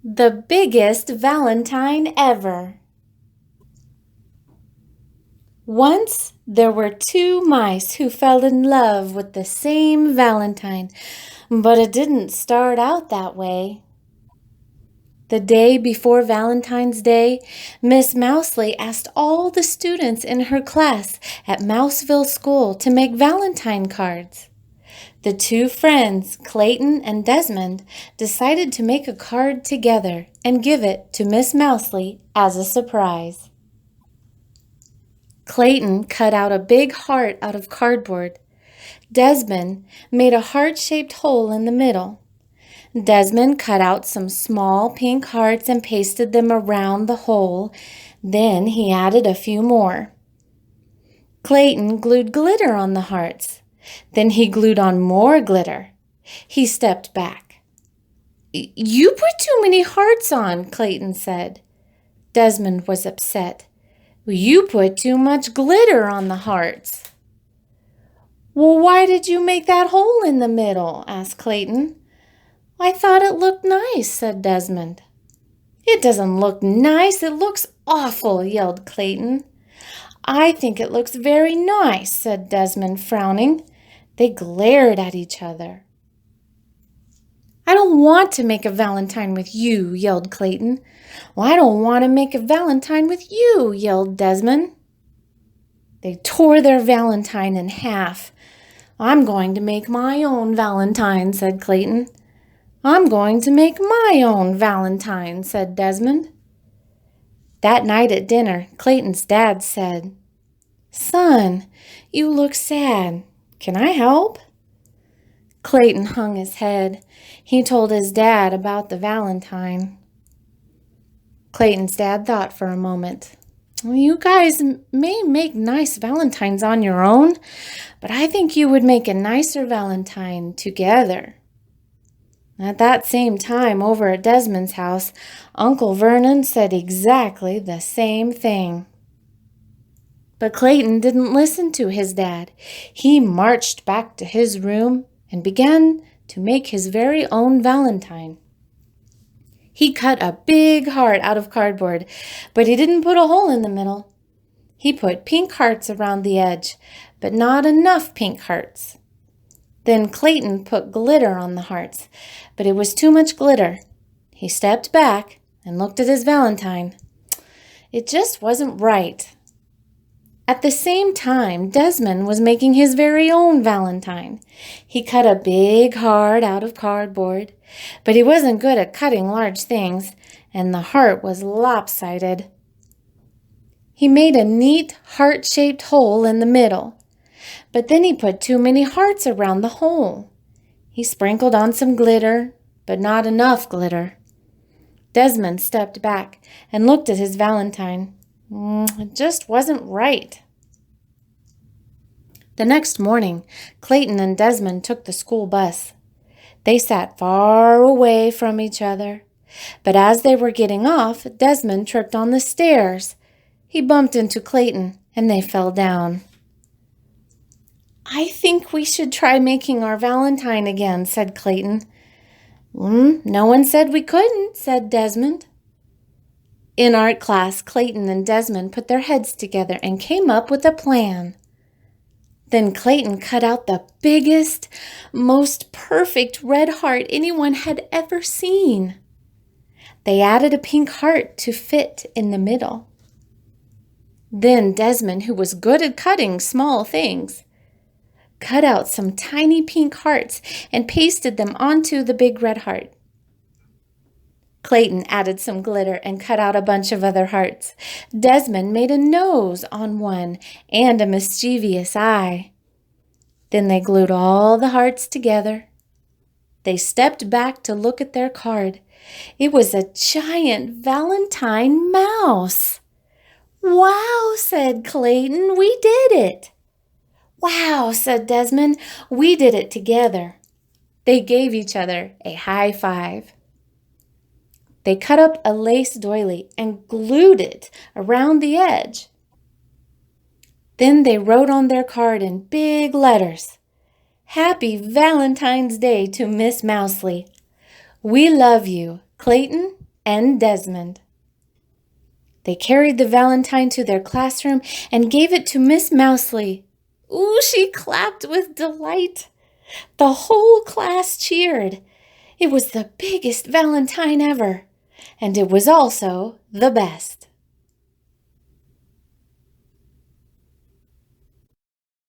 The biggest Valentine ever. Once there were two mice who fell in love with the same Valentine, but it didn't start out that way. The day before Valentine's Day, Miss Mousley asked all the students in her class at Mouseville School to make Valentine cards. The two friends, Clayton and Desmond, decided to make a card together and give it to Miss Mousley as a surprise. Clayton cut out a big heart out of cardboard. Desmond made a heart-shaped hole in the middle. Desmond cut out some small pink hearts and pasted them around the hole. Then he added a few more. Clayton glued glitter on the hearts. Then he glued on more glitter. He stepped back. "You put too many hearts on," Clayton said. Desmond was upset. "You put too much glitter on the hearts." "Well, why did you make that hole in the middle?" asked Clayton. "I thought it looked nice," said Desmond. "It doesn't look nice, it looks awful," yelled Clayton. "I think it looks very nice," said Desmond, frowning. They glared at each other. "I don't want to make a Valentine with you," yelled Clayton. "Well, I don't want to make a Valentine with you," yelled Desmond. They tore their Valentine in half. "I'm going to make my own Valentine," said Clayton. "I'm going to make my own Valentine," said Desmond. That night at dinner, Clayton's dad said, "Son, you look sad. Can I help?" Clayton hung his head. He told his dad about the Valentine. Clayton's dad thought for a moment. "Well, you guys may make nice Valentines on your own, but I think you would make a nicer Valentine together." At that same time, over at Desmond's house, Uncle Vernon said exactly the same thing. But Clayton didn't listen to his dad. He marched back to his room and began to make his very own Valentine. He cut a big heart out of cardboard, but he didn't put a hole in the middle. He put pink hearts around the edge, but not enough pink hearts. Then Clayton put glitter on the hearts, but it was too much glitter. He stepped back and looked at his Valentine. It just wasn't right. At the same time, Desmond was making his very own Valentine. He cut a big heart out of cardboard, but he wasn't good at cutting large things, and the heart was lopsided. He made a neat heart-shaped hole in the middle, but then he put too many hearts around the hole. He sprinkled on some glitter, but not enough glitter. Desmond stepped back and looked at his Valentine. It just wasn't right. The next morning, Clayton and Desmond took the school bus. They sat far away from each other, but as they were getting off, Desmond tripped on the stairs. He bumped into Clayton, and they fell down. "I think we should try making our Valentine again," said Clayton. "No one said we couldn't," said Desmond. In art class, Clayton and Desmond put their heads together and came up with a plan. Then Clayton cut out the biggest, most perfect red heart anyone had ever seen. They added a pink heart to fit in the middle. Then Desmond, who was good at cutting small things, cut out some tiny pink hearts and pasted them onto the big red heart. Clayton added some glitter and cut out a bunch of other hearts. Desmond made a nose on one and a mischievous eye. Then they glued all the hearts together. They stepped back to look at their card. It was a giant Valentine mouse. "Wow," said Clayton, "we did it." "Wow," said Desmond, "we did it together." They gave each other a high five. They cut up a lace doily and glued it around the edge. Then they wrote on their card in big letters, "Happy Valentine's Day to Miss Mousley. We love you, Clayton and Desmond. They carried the Valentine to their classroom and gave it to Miss Mousley. Ooh, she clapped with delight. The whole class cheered. It was the biggest Valentine ever, and it was also the best.